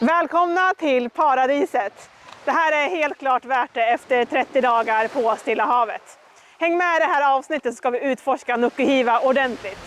Välkomna till paradiset. Det här är helt klart värt det efter 30 dagar på Stilla havet. Häng med i det här avsnittet så ska vi utforska Nukuhiva ordentligt.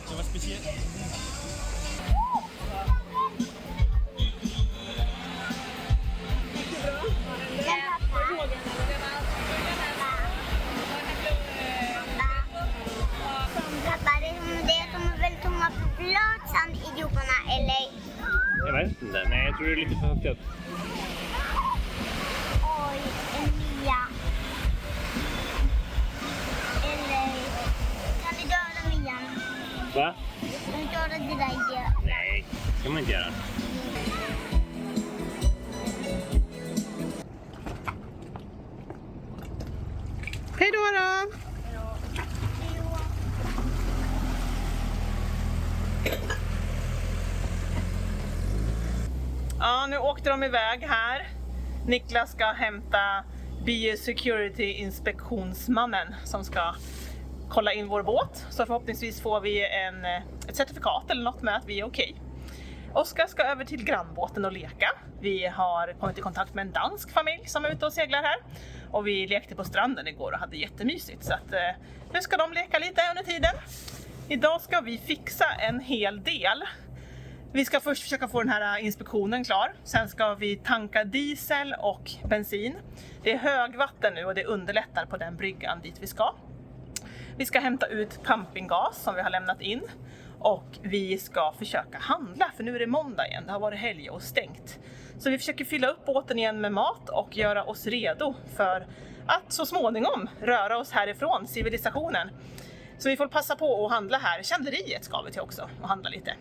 Det var speciellt. Det kommer väl tomma platsen i jorden, eller? Jag vet inte. Nej, jag tror det är lite för högt upp. Oj, en nya. Eller kan du döda Mian? Va? Kan du döda det där? Nej, det kan man inte göra. Hej då! Ja, nu åkte de iväg här. Niklas ska hämta Biosecurity inspektionsmannen som ska kolla in vår båt. Så förhoppningsvis får vi ett certifikat eller något med att vi är okej. Oskar ska över till grannbåten och leka. Vi har kommit i kontakt med en dansk familj som är ute och seglar här. Och vi lekte på stranden igår och hade jättemysigt. Så att, nu ska de leka lite under tiden. Idag ska vi fixa en hel del. Vi ska först försöka få den här inspektionen klar. Sen ska vi tanka diesel och bensin. Det är högvatten nu och det underlättar på den bryggan dit vi ska. Vi ska hämta ut campinggas som vi har lämnat in. Och vi ska försöka handla, för nu är det måndag igen. Det har varit helg och stängt. Så vi försöker fylla upp båten igen med mat och göra oss redo för att så småningom röra oss härifrån civilisationen. Så vi får passa på att handla här. Känderiet ska vi till också och handla lite.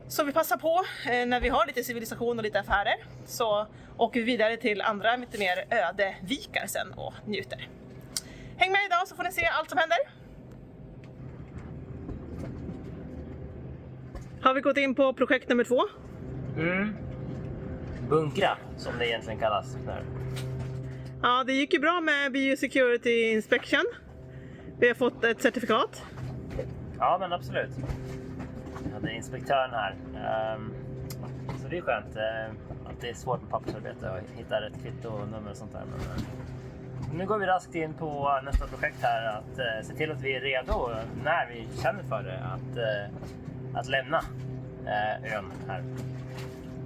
Så vi passar på när vi har lite civilisation och lite affärer. Så åker vi vidare till andra lite mer öde vikar sen och njuter. Häng med idag så får ni se allt som händer. Har vi gått in på projekt nummer 2? Bunkra, som det egentligen kallas. Ja, det gick ju bra med Biosecurity Inspection. Vi har fått ett certifikat. Ja, men absolut. Jag hade inspektören här. Så det är skönt. Att det är svårt med pappersarbete och hitta rätt kvitto och nummer och sånt där. Men nu går vi raskt in på nästa projekt här. Att se till att vi är redo när vi känner för det. Att lämna ön här.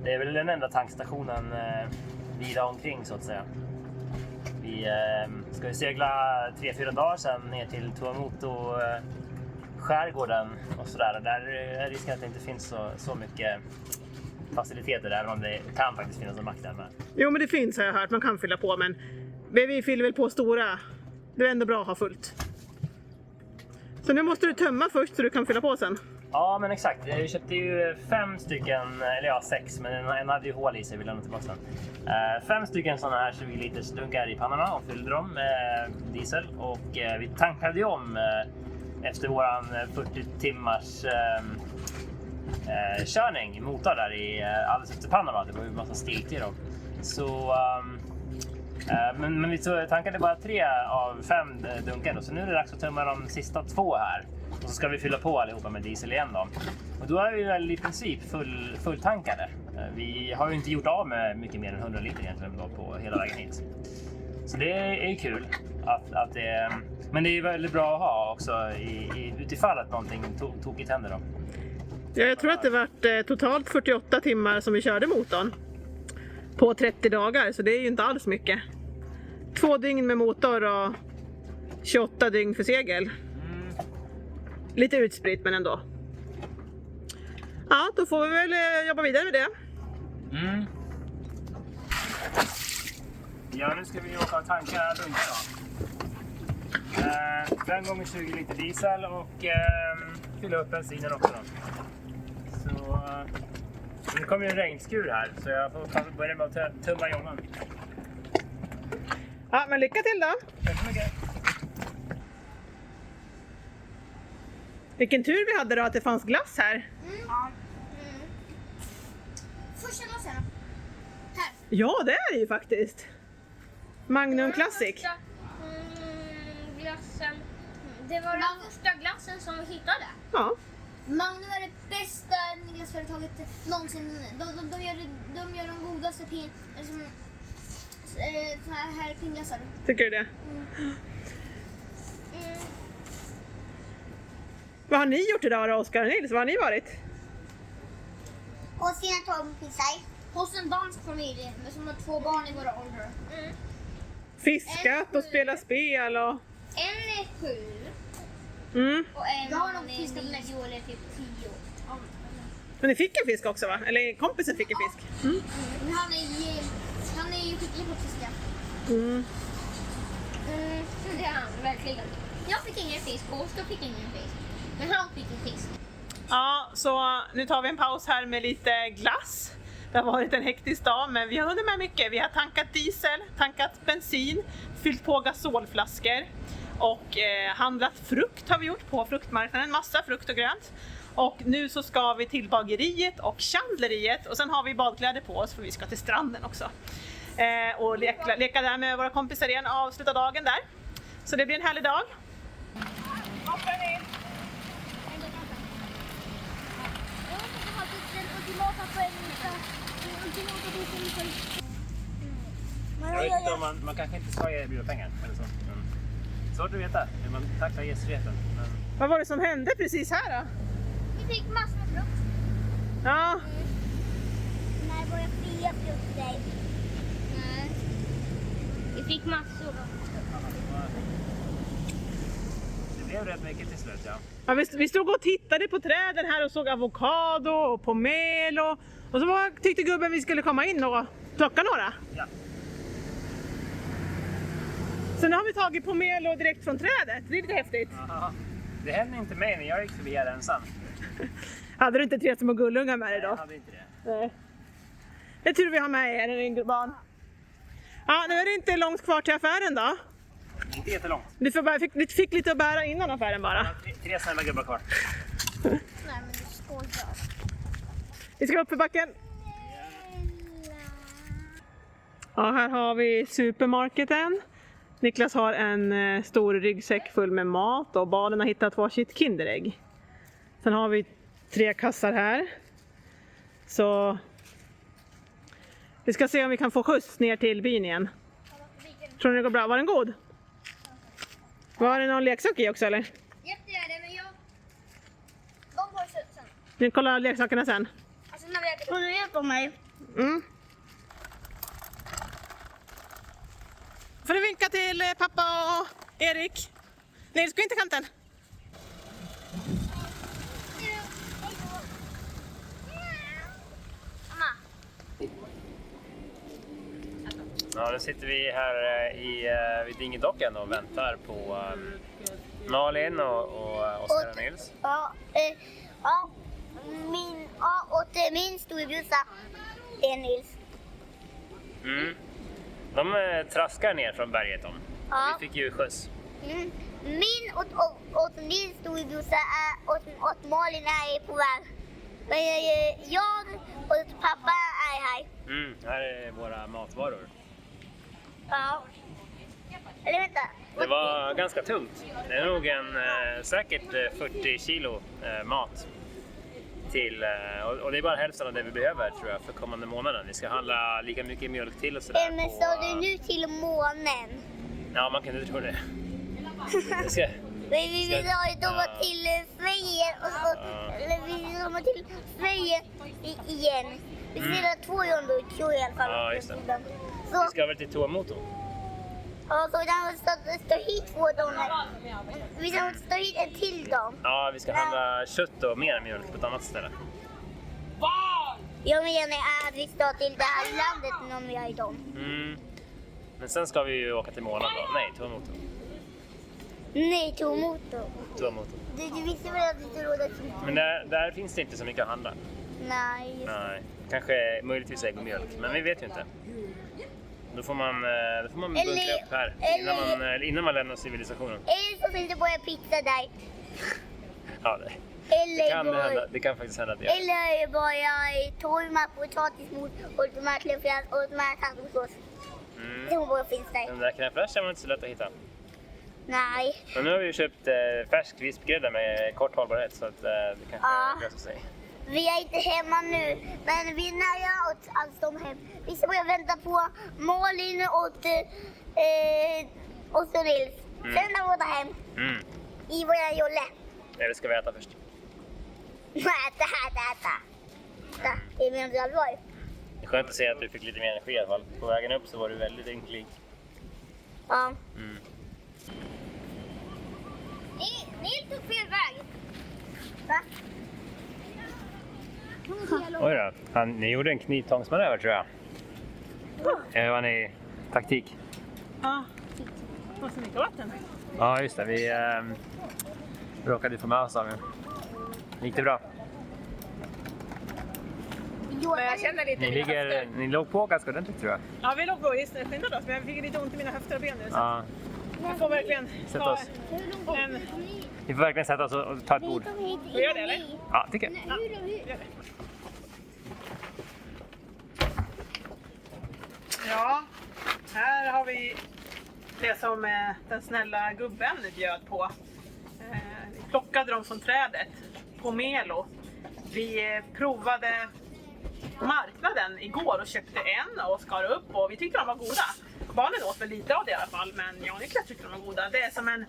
Det är väl den enda tankstationen vida omkring så att säga. Vi ska ju segla 3-4 dagar sedan ner till Tuamotu skärgården och sådär. Där är risken att det inte finns så mycket faciliteter, även om det kan faktiskt finnas en mack där med. Jo, men det finns har jag hört, man kan fylla på, men vi fyller väl på stora. Det är ändå bra att ha fullt. Så nu måste du tömma först så du kan fylla på sen. Ja, men exakt. Jag köpte ju 5 stycken, eller ja 6, men en hade ju hål i sig, vill jag inte tillbaka den. 5 stycken sådana här 20 liters dunkar i pannorna och fyllde dem med diesel. Och vi tankade ju om efter våran 40 timmars körning motor där i alldeles efter Panama. Det var ju en massa stiltje då. Så men vi tankade bara 3 av 5 dunkar då. Så nu är det dags att tömma de sista 2 här. Och så ska vi fylla på allihopa med diesel igen då. Och då är vi väl i princip fulltankade. Vi har ju inte gjort av med mycket mer än 100 liter egentligen då på hela vägen hit. Så det är ju kul att det, men det är väldigt bra att ha också utifall att någonting tokigt händer då. Ja, jag tror att det var totalt 48 timmar som vi körde motorn på 30 dagar, så det är ju inte alls mycket. 2 dygn med motor och 28 dygn för segel. Lite utspritt men ändå. Ja, då får vi väl jobba vidare med det. Ja, nu ska vi åka och tanka dunkar då. 5 gånger 20 liter diesel och fylla upp bensinen också då. Så nu kommer en regnskur här så jag får börja med att tumma jollan. Ja, men lycka till då! Tack så mycket! Vilken tur vi hade då att det fanns glass här. Ja. Första glassen. Här. Ja, det är det ju faktiskt. Magnum Classic. Glassen. Det var den första glassen som vi hittade. Ja. Magnum är det bästa glassföretaget någonsin. De gör de godaste här pingglassar. Tycker du det? Vad har ni gjort idag då, Oskar och Nils? Var har ni varit? Och sina tompisar. Hos en dansk familj som har 2 barn i våra åldrar. Fiskat och spelat spel och... En är 7 och en Jag har är nog fiskat 9 mest. eller typ 10. Men ni fick en fisk också va? Eller kompisen fick en fisk? Men han är ju skicklig på att fiska. Det är han verkligen. Jag fick ingen fisk och Oskar fick ingen fisk. Men han fick en fisk. Ja, så nu tar vi en paus här med lite glass. Det har varit en hektisk dag, men vi har hunnit med mycket. Vi har tankat diesel, tankat bensin, fyllt på gasolflaskor och handlat frukt har vi gjort på fruktmarknaden. Massa frukt och grönt. Och nu så ska vi till bageriet och chandleriet och sen har vi badkläder på oss för vi ska till stranden också. Och leka där med våra kompisar igen och avsluta dagen där. Så det blir en härlig dag. Jag vet inte om man kanske inte ska erbjuda pengar eller så. Svårt att veta hur man tacklar gästfriheten. Men... Vad var det som hände precis här då? Vi fick massor med frukt. Ja, När var jag fria frukter? Nej. Vi fick massor. Det blev rätt mycket till slut, ja. ja vi stod och tittade på träden här och såg avokado och pomelo. Och så tyckte gubben vi skulle komma in och plocka några. Ja. Så nu har vi tagit pomelo direkt från trädet. Det är lite häftigt. Aha. Det hände inte mig när jag gick förbi här ensam. Hade du inte 3 små gullungar med dig Jag då? hade inte det. Nej. Det är tur vi har med er, en yngre barn. Ja, nu är det inte långt kvar till affären då. Inte jättelångt. Du fick lite att bära innan affären bara. 3 snälla gubbar kvar. Nej men du skojar. Vi ska upp för backen. Ja, här har vi supermarketen. Niklas har en stor ryggsäck full med mat och barnen har hittat varsitt Kinderägg. Sen har vi 3 kassar här. Så vi ska se om vi kan få skjuts ner till byn igen. Tror ni det går bra? Var den god? Var det någon leksak i också eller? Jättegärna men de får sen. Vi kollar leksakerna sen. Alltså när vi äter. Får du hjälpa mig? Mm. Får du vinka till pappa och Erik? Nej, du ska inte kanten. Mamma. Ja, nu sitter vi här vid Dingedockan och väntar på Malin och Oskar och Nils. Ja, min storebrorsa är Nils. Mm. De traskar ner från berget om. Ja. Vi fick ju skjuts. Min och Nils storebrorsa och Malin är på väg. Men jag och pappa är här. Här är våra matvaror. Ja. Eller vänta. Det var ganska tungt. Det är nog säkert 40 kilo mat. Och det är bara hälften av det vi behöver tror jag för kommande månaden. Vi ska handla lika mycket mjölk till och sådär. Men sa du nu till månen? Ja, man kan inte tro det. Vi vill ha ett år till Sverige och så eller vi vill ha till Sverige igen. Vi ska ha 2 år tror jag i alla fall. Ja, just det. Så, Vi ska väl till Tuamoto? ja, så den står hit 2 dagar. Vi ska stå hit en till dag. Ja, vi ska handla kött och mer mjölk på ett annat ställe. Jag menar att vi står till det här landet någon vi har idag. Men sen ska vi ju åka till Måland då. Nej, Tuamotu. Nej, Tuamotu. Tuamotu. Du visste väl att du inte råd att... Men där finns det inte så mycket att handla. Nej. Nej. Kanske möjligtvis ägg och mjölk, men vi vet ju inte. Då får man bunkra upp här innan man lämnar civilisationen. Eller så finns det bara pizza där. Ja, det kan faktiskt hända att det är. Eller bara torrmat potatismos och tomatlöfjärs och tomatsås. Det bara finns där. Den där crème fraîche var inte så lätt att hitta. Nej. Men nu har vi ju köpt färsk vispgrädde med kort hållbarhet så att det kanske löser sig. Vi är inte hemma nu, men vi är nära att de hem. Vi ska börja vänta på Malin och så Nils. Sen när vi åker hem i våra jolle. Eller ska vi äta först? Äta. Det menar du allvar? Det är skönt att se att du fick lite mer energi i alla fall. På vägen upp så var du väldigt ynklig. Ja. Nils tog fel väg. Va? Oj då, ni gjorde en knivtångsmanöver tror jag. Var ni taktik? Ja, det var så mycket vatten. Ja just det, vi råkade få med oss av. Gick det bra? Men jag känner lite i mina höfter. Ni låg på ganska ordentligt tror jag. Ja, vi låg på just skyndat oss, men jag fick lite ont i mina höfter och ben nu. Så Ja, jag får verkligen sätta oss. Vi får verkligen sätta oss och ta ett bord. Vi gör det, eller? Ja, tycker jag. Ja, gör det. Ja, här har vi det som den snälla gubben bjöd på. Vi plockade dem från trädet på Melo. Vi provade marknaden igår och köpte en och skar upp och vi tyckte de var goda. Barnen åt väl lite av det i alla fall, men jag och Niklas tyckte de var goda. Det är som en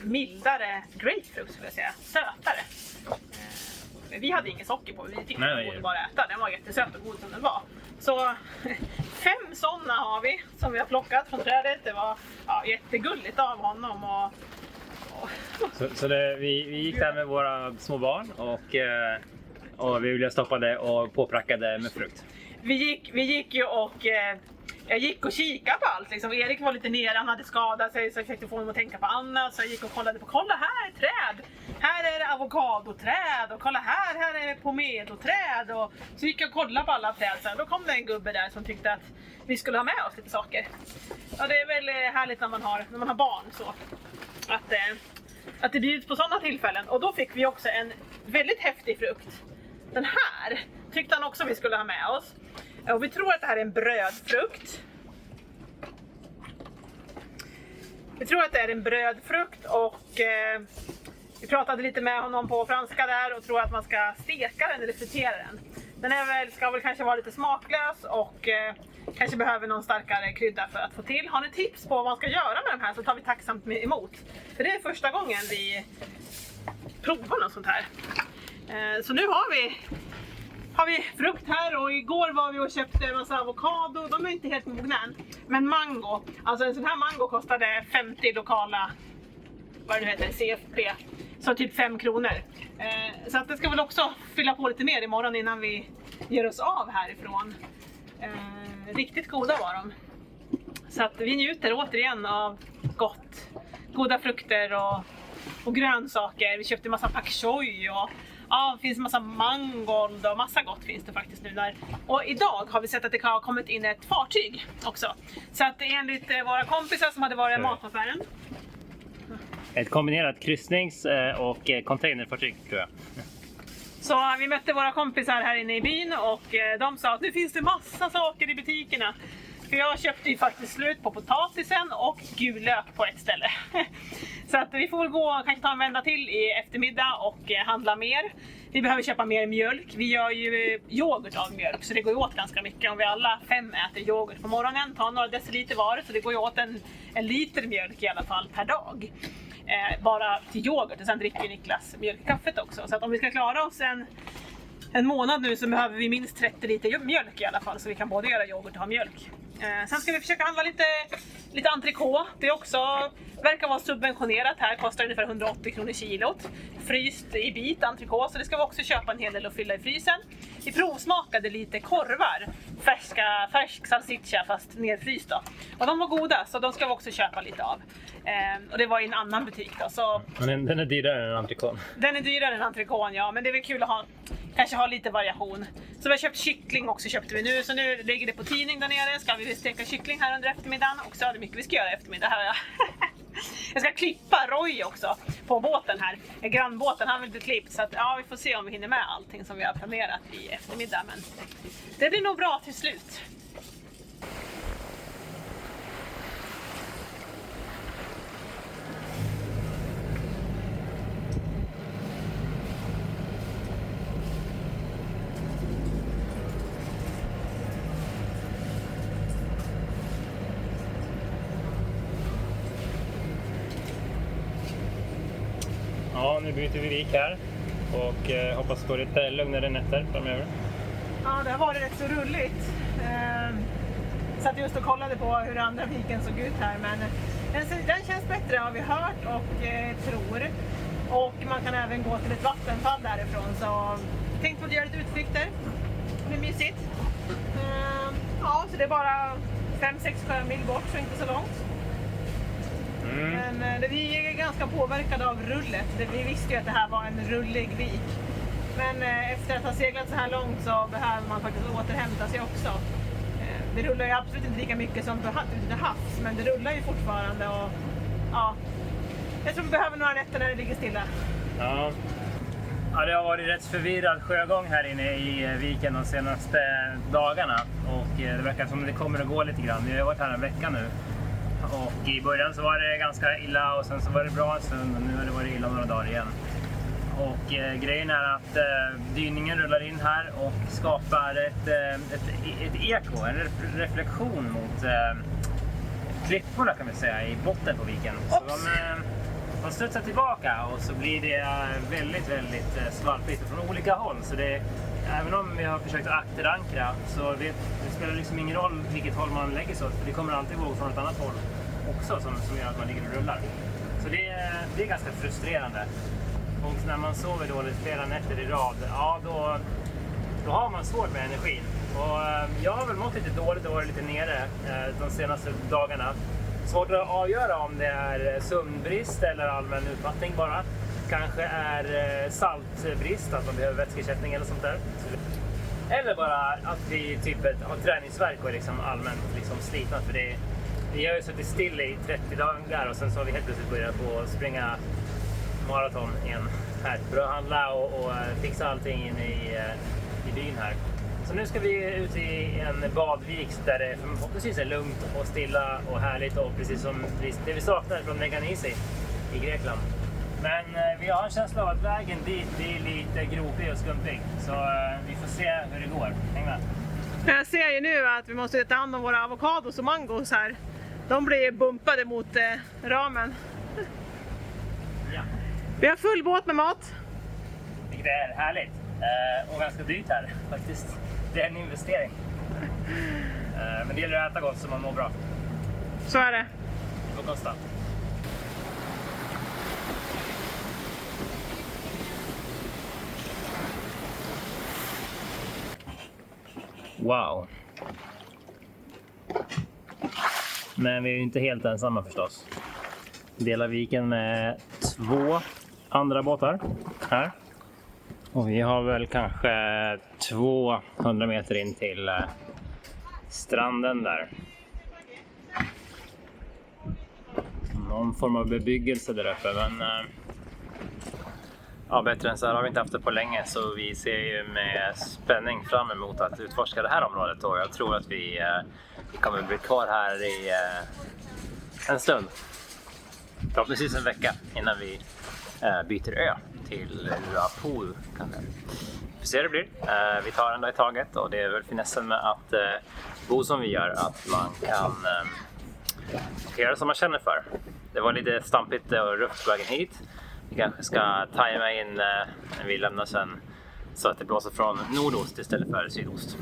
mildare grapefrukt skulle jag säga, sötare. Vi hade ingen socker på, vi tyckte den var god att bara äta. Den var jättesöt och god som den var. Så 5 sådana har vi som vi har plockat från trädet. Det var jättegulligt av honom. Så vi gick där med våra små barn och vi blev stoppade och påprackade med frukt. Vi gick ju och jag gick och kikade på allt. Liksom. Erik var lite nere, han hade skadat sig så jag försökte få honom att tänka på annat. Så jag gick och kollade på, kolla här är träd! Här är det avokadoträd och kolla här är det pomedoträd. Och så gick jag och kollade på alla träd. Så då kom det en gubbe där som tyckte att vi skulle ha med oss lite saker. Ja, det är väl härligt när man har barn så. Att det bjuds på sådana tillfällen. Och då fick vi också en väldigt häftig frukt. Den här tyckte han också vi skulle ha med oss. Och vi tror att det här är en brödfrukt. Vi tror att det är en brödfrukt och vi pratade lite med honom på franska där och tror att man ska steka den eller fritera den. Den ska väl kanske vara lite smaklös och kanske behöver någon starkare krydda för att få till. Har ni tips på vad man ska göra med de här så tar vi tacksamt emot. För det är första gången vi provar något sånt här. Så nu har vi frukt här och igår var vi och köpte en massa avokado. De är inte helt mogna än. Men mango, alltså en sån här mango kostade 50 lokala, vad det heter, CFP. Så typ 5 kronor. Så att det ska väl också fylla på lite mer imorgon innan vi ger oss av härifrån. Riktigt goda var de. Så att vi njuter återigen av goda frukter och grönsaker. Vi köpte en massa pak choi och det finns en massa mangold och massa gott finns det faktiskt nu där. Och idag har vi sett att det har kommit in ett fartyg också. Så att enligt våra kompisar som hade varit i mataffären. Ett kombinerat kryssnings- och containerfartyg tror jag. Så vi mötte våra kompisar här inne i byn och de sa att nu finns det massa saker i butikerna. För jag köpte ju faktiskt slut på potatisen och gul lök på ett ställe. Så att vi får gå kanske ta en vända till i eftermiddag och handla mer. Vi behöver köpa mer mjölk. Vi gör ju yoghurt av mjölk så det går ju åt ganska mycket. Om vi alla 5 äter yoghurt på morgonen, tar några deciliter var så det går ju åt en liter mjölk i alla fall per dag. Bara till yoghurt och sen dricker Niklas mjölkkaffet också. Så att om vi ska klara oss en månad nu så behöver vi minst 30 liter mjölk i alla fall så vi kan både göra yoghurt och ha mjölk. Sen ska vi försöka handla lite entrecote. Det också verkar vara subventionerat här, kostar ungefär 180 kronor kilot. Fryst i bit entrecote, så det ska vi också köpa en hel del och fylla i frysen. Vi provsmakade lite korvar färsk salsiccia fast nedfryst då. Och de var goda, så de ska vi också köpa lite av. Och det var i en annan butik då. Så Men den är dyrare än entrecote. den är dyrare än entrecote, ja, men det är väl kul att kanske ha lite variation. Så vi har köpt kyckling också, köpte vi nu. Så nu ligger det på tidning där nere. Ska vi steka kyckling här under eftermiddagen. Och så är det mycket vi ska göra i eftermiddag här. Jag ska klippa Roy också på båten här. Grannbåten, han vill bli klippt. Så att, ja, vi får se om vi hinner med allting som vi har planerat i eftermiddag. Men det blir nog bra till slut. Ja, nu byter vi vik här och hoppas på lite lugnare nätter framöver. Ja, det har varit rätt så rulligt. Satt just och kollade på hur andra viken såg ut här, men den känns bättre har vi hört och tror. Och man kan även gå till ett vattenfall därifrån, så jag tänkte att göra lite utflykter. Det är mysigt. Ja, så det är bara 5-6 sjömil bort, så inte så långt. Men vi är ganska påverkade av rullet. Vi visste ju att det här var en rullig vik. Men efter att ha seglat så här långt så behöver man faktiskt återhämta sig också. Det rullar ju absolut inte lika mycket som ute till havs, men det rullar ju fortfarande. Och, ja, jag tror vi behöver några nätter när det ligger stilla. Ja. Ja, det har varit rätt förvirrad sjögång här inne i viken de senaste dagarna. Och det verkar som det kommer att gå lite grann. Vi har varit här en vecka nu. Och i början så var det ganska illa och sen så var det bra en stund och nu har det varit illa några dagar igen. Och grejen är att dyningen rullar in här och skapar ett eko, en reflektion mot klipporna kan vi säga i botten på viken. Så de studsar tillbaka och så blir det väldigt, väldigt skvalpigt från olika håll. Så det, även om vi har försökt att akterankra så det spelar liksom ingen roll vilket håll man lägger sig åt. För det kommer alltid våg från ett annat håll också som gör att man ligger och rullar. Så det är ganska frustrerande. Och när man sover dåligt flera nätter i rad, ja då har man svårt med energin. Och jag har väl mått lite dåligt och varit lite nere de senaste dagarna. Svårt att avgöra om det är sömnbrist eller allmän utmattning bara. Kanske är saltbrist, att man behöver vätskeersättning eller sånt där. Eller bara att vi typ har träningsvärk och är liksom allmänt liksom slitna. För vi har ju suttit still i 30 dagar och sen så har vi helt plötsligt börjat på springa maraton igen här för att handla och fixa allting inne i byn här. Så nu ska vi ut i en badvik där det förhoppningsvis är lugnt och stilla och härligt och precis som det vi saknar från Meganisi i Grekland. Men vi har en känsla av att vägen dit blir lite gropig och skumpig. Så vi får se hur det går. Häng med. Jag ser ju nu att vi måste ta hand om våra avokados och mangos här. De blir bumpade mot ramen. Ja. Vi har full båt med mat. Vilket är härligt. Och ganska dyrt här faktiskt. Det är en investering. Men det gäller att äta gott så man mår bra. Så är det. Det får kosta. Wow. Men vi är ju inte helt ensamma förstås. Delar viken med 2 andra båtar här. Och vi har väl kanske 200 meter in till stranden där. Någon form av bebyggelse där uppe, men ja, bättre än så här har vi inte haft det på länge, så vi ser ju med spänning fram emot att utforska det här området och jag tror att vi kommer bli kvar här i en stund. Förhoppningsvis en vecka innan vi byter ö till Rapul. Vi får se hur det blir. Vi tar en dag i taget och det är väl finessen med att bo som vi gör, att man kan göra som man känner för. Det var lite stampigt och rufft på vägen hit. Vi kanske ska tajma in när vi lämnar sen så att det blåser från nordost istället för sydost.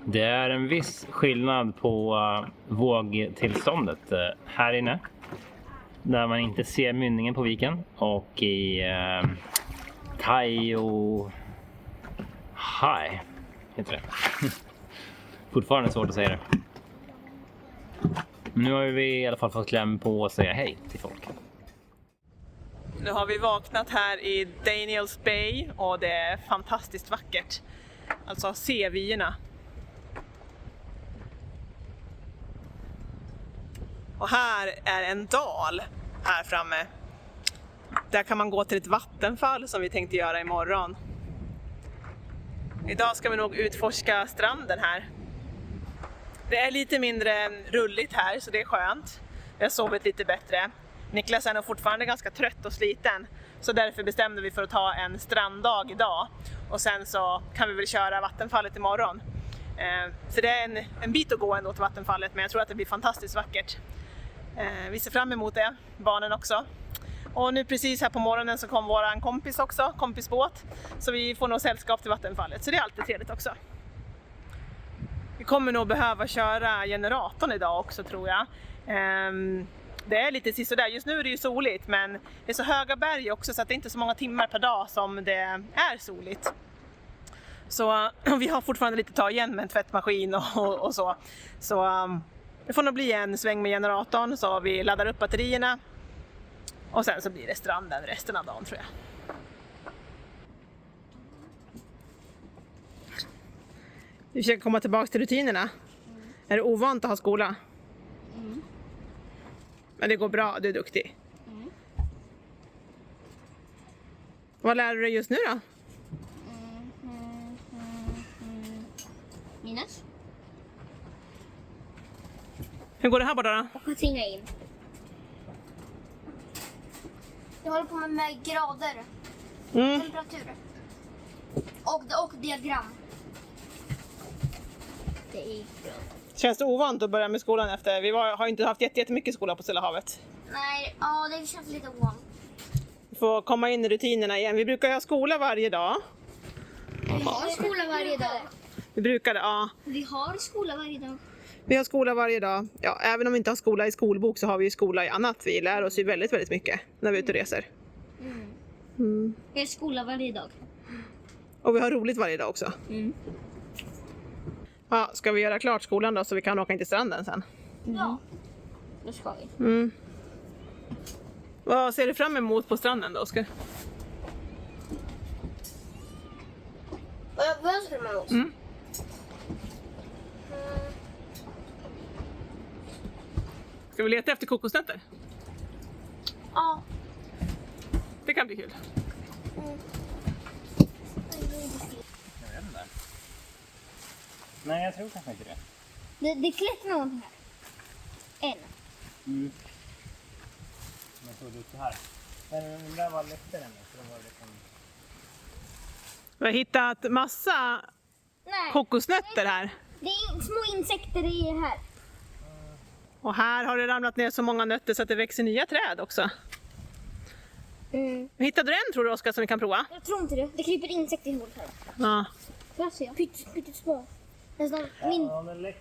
Det är en viss skillnad på vågtillståndet här inne. där man inte ser mynningen på viken. Och i Taiohai heter det. Fortfarande svårt att säga det. Men nu har vi i alla fall fått kläm på att säga hej till folk. Nu har vi vaknat här i Daniels Bay och det är fantastiskt vackert. Alltså se vyerna. Och här är en dal här framme. Där kan man gå till ett vattenfall som vi tänkte göra imorgon. Idag ska vi nog utforska stranden här. Det är lite mindre rulligt här så det är skönt. Vi har sovit lite bättre. Niklas är nog fortfarande ganska trött och sliten. Så därför bestämde vi för att ta en stranddag idag. Och sen så kan vi väl köra vattenfallet imorgon. Så det är en bit att gå ändå till vattenfallet, men jag tror att det blir fantastiskt vackert. Vi ser fram emot det, barnen också. Och nu precis här på morgonen så kom våran kompis också, kompisbåt. Så vi får nog sällskap till vattenfallet, så det är alltid trevligt också. Vi kommer nog behöva köra generatorn idag också tror jag. Det är lite sisådär, just nu är det ju soligt men det är så höga berg också så att det är inte så många timmar per dag som det är soligt. Så vi har fortfarande lite att ta igen med en tvättmaskin och så. Så det får nog bli en sväng med generatorn så vi laddar upp batterierna. Och sen så blir det stranden resten av dagen tror jag. Vi försöker komma tillbaka till rutinerna. Är det ovant att ha skola? Men det går bra, du är duktig. Vad lär du dig just nu då? Minus. Hur går det här borta då? Och ringa in. Jag håller på med grader, temperatur och diagram. Det är bra. Känns det ovant att börja med skolan efter? Vi har inte haft jättemycket skola på Stilla havet. Nej, ja det känns lite ovant. Vi får komma in i rutinerna igen. Vi brukar ha skola varje dag. Vi har skola varje dag. Vi brukade, ja. Vi har skola varje dag. Vi har skola varje dag. Ja, även om vi inte har skola i skolbok så har vi ju skola i annat. Vi lär oss ju väldigt, väldigt mycket när vi är ute och reser. Vi har skola varje dag. Och vi har roligt varje dag också. Ja, ska vi göra klart skolan då så vi kan åka in till stranden sen? Ja, det ska vi. Vad ser du fram emot på stranden då, Oskar? Vad önskar man oss? Ska vi leta efter kokosnötter? Ja. Det kan bli kul. Jag vet inte. Nej, jag tror kanske inte det. Det klättrar någonting här. En. Jag såg det också här. Men den där var lättare än så den var liksom... Vi har hittat massa Nej. kokosnötter här. Det är små insekter i det här. Och här har det ramlat ner så många nötter så att det växer nya träd också. Hittade du en tror du Oskar som vi kan prova? Jag tror inte det. Det kryper insekter i hål här. Ja. Får jag se? Pyttesmå. Nästan min...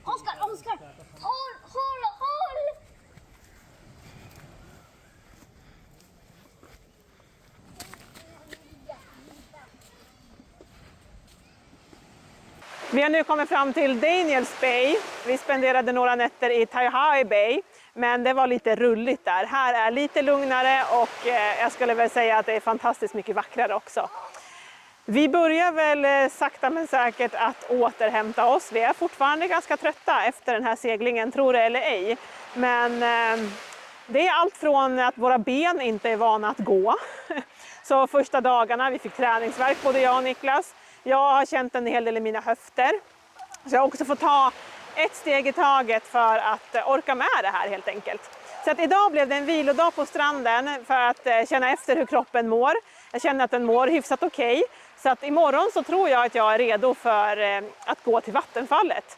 Oskar! Håll! Vi har nu kommit fram till Daniels Bay. Vi spenderade några nätter i Taiohai Bay. Men det var lite rulligt där. Här är lite lugnare och jag skulle väl säga att det är fantastiskt mycket vackrare också. Vi börjar väl sakta men säkert att återhämta oss. Vi är fortfarande ganska trötta efter den här seglingen, tror det eller ej. Men det är allt från att våra ben inte är vana att gå. Så första dagarna, vi fick träningsvärk både jag och Niklas. Jag har känt en hel del i mina höfter. Så jag har också fått ta ett steg i taget för att orka med det här helt enkelt. Så att idag blev det en vilodag på stranden för att känna efter hur kroppen mår. Jag känner att den mår hyfsat okej. Så att imorgon så tror jag att jag är redo för att gå till vattenfallet.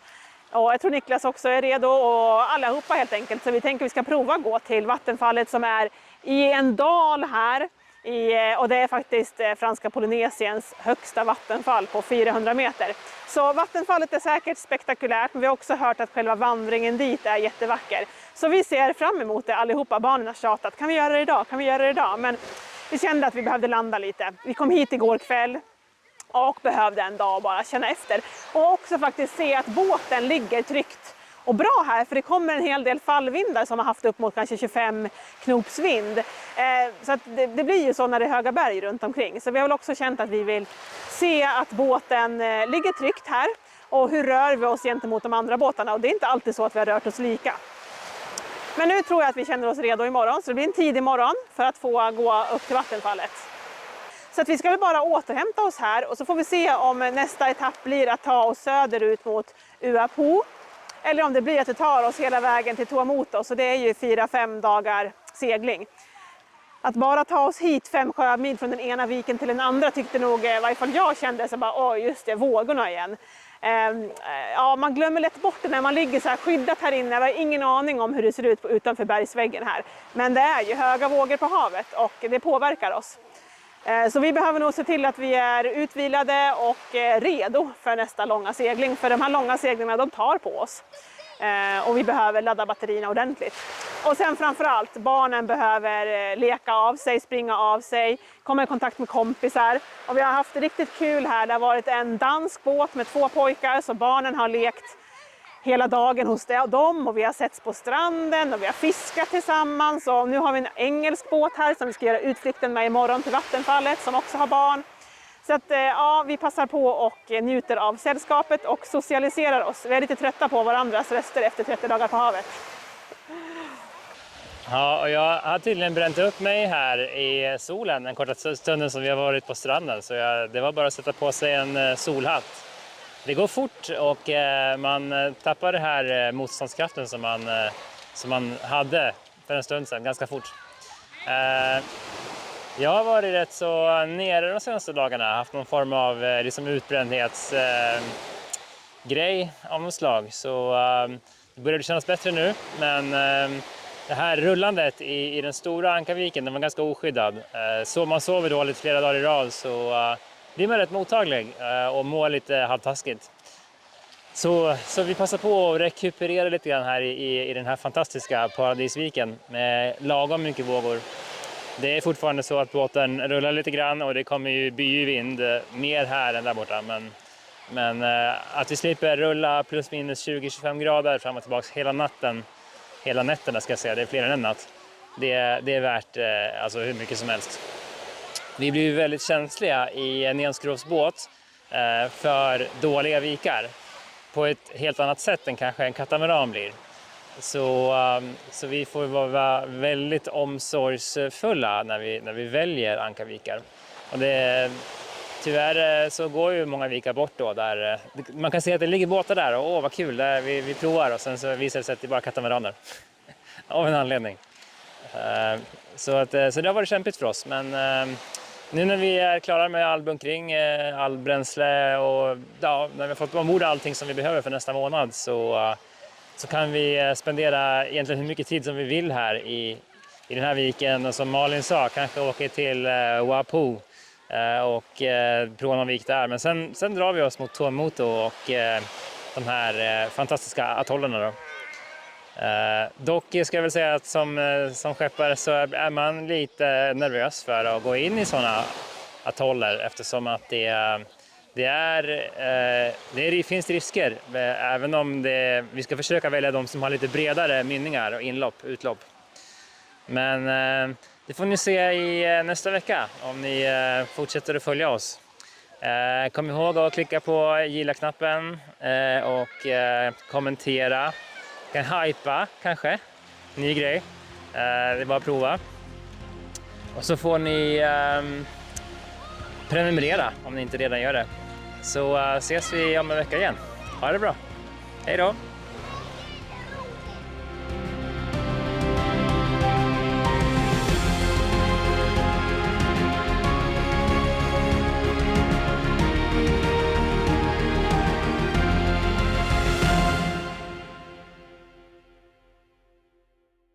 Och jag tror Niklas också är redo och allihopa helt enkelt. Så vi tänker att vi ska prova att gå till vattenfallet som är i en dal här. Och det är faktiskt franska Polynesiens högsta vattenfall på 400 meter. Så vattenfallet är säkert spektakulärt, men vi har också hört att själva vandringen dit är jättevacker. Så vi ser fram emot det allihopa. Barnen har tjatat, kan vi göra det idag? Kan vi göra det idag? Men vi kände att vi behövde landa lite. Vi kom hit igår kväll och behövde en dag bara känna efter. Och också faktiskt se att båten ligger tryggt och bra här, för det kommer en hel del fallvindar som har haft upp mot kanske 25 knops vind. Så att det blir ju så när det är höga berg runt omkring. Så vi har väl också känt att vi vill se att båten ligger tryggt här. Och hur rör vi oss gentemot de andra båtarna? Och det är inte alltid så att vi har rört oss lika. Men nu tror jag att vi känner oss redo imorgon, så det blir en tidig morgon för att få gå upp till vattenfallet. Så att vi ska väl bara återhämta oss här och så får vi se om nästa etapp blir att ta oss söderut mot Uapu. Eller om det blir att det tar oss hela vägen till Tuamotu, så det är ju 4-5 dagar segling. Att bara ta oss hit 5 sjömil från den ena viken till den andra tyckte nog, i varje fall jag kände så bara, oj just det, vågorna igen. Ja, man glömmer lätt bort det när man ligger så här skyddat här inne. Jag har ingen aning om hur det ser ut utanför bergsväggen här. Men det är ju höga vågor på havet och det påverkar oss. Så vi behöver nog se till att vi är utvilade och redo för nästa långa segling. För de här långa seglingarna, de tar på oss. Och vi behöver ladda batterierna ordentligt. Och sen framförallt, barnen behöver leka av sig, springa av sig, komma i kontakt med kompisar. Och vi har haft riktigt kul här. Det har varit en dansk båt med 2 pojkar, så barnen har lekt hela dagen hos dem. Och vi har setts på stranden och vi har fiskat tillsammans. Och nu har vi en engelsk båt här som vi ska göra utflykten med imorgon till vattenfallet, som också har barn. Så att ja, vi passar på och njuter av sällskapet och socialiserar oss. Vi är lite trötta på varandras röster efter 30 dagar på havet. Ja, och jag har tydligen bränt upp mig här i solen den korta stunden som vi har varit på stranden. Så det var bara att sätta på sig en solhatt. Det går fort och man tappar det här motståndskraften som man hade för en stund sedan ganska fort. Jag har varit rätt så nere de senaste dagarna, haft någon form av liksom utbrändhetsgrej av något slag. Så det börjar kännas bättre nu, men det här rullandet i den stora Ankaviken, den var ganska oskyddad. Så man sover dåligt flera dagar i rad så blir man rätt mottaglig och mår lite halvtaskigt. Så vi passar på att rekuperera lite grann här i den här fantastiska paradisviken med lagom mycket vågor. Det är fortfarande så att båten rullar lite grann och det kommer ju byvind mer här än där borta. Men att vi slipper rulla plus minus 20-25 grader fram och tillbaka hela nätterna ska jag säga, det är fler än en natt. Det är värt alltså hur mycket som helst. Vi blir ju väldigt känsliga i en enskrovsbåt för dåliga vikar på ett helt annat sätt än kanske en katamaran blir. Så vi får vara väldigt omsorgsfulla när vi väljer ankarvikar. Och tyvärr så går ju många vikar bort då där man kan se att det ligger båtar där och vad kul, där vi provar och sen så visar det sig att det är bara katamaraner av en anledning. Så det har varit kämpigt för oss, men nu när vi är klara med all bunkring, all bränsle och ja, när vi har fått ombord allting som vi behöver för nästa månad så kan vi spendera egentligen hur mycket tid som vi vill här i den här viken. Och som Malin sa, kanske åka till Uapu och prova någon vik där. Men sen drar vi oss mot Tuamotu och de här fantastiska atollerna då. Dock ska jag väl säga att som skeppare så är man lite nervös för att gå in i sådana atoller eftersom att det finns risker, även om vi ska försöka välja de som har lite bredare mynningar och utlopp. Men det får ni se i nästa vecka om ni fortsätter att följa oss. Kom ihåg att klicka på gilla-knappen och kommentera. Kan hypa kanske, ny grej. Det är bara att prova. Och så får ni prenumerera om ni inte redan gör det. Så ses vi om en vecka igen. Ha det bra. Hej då!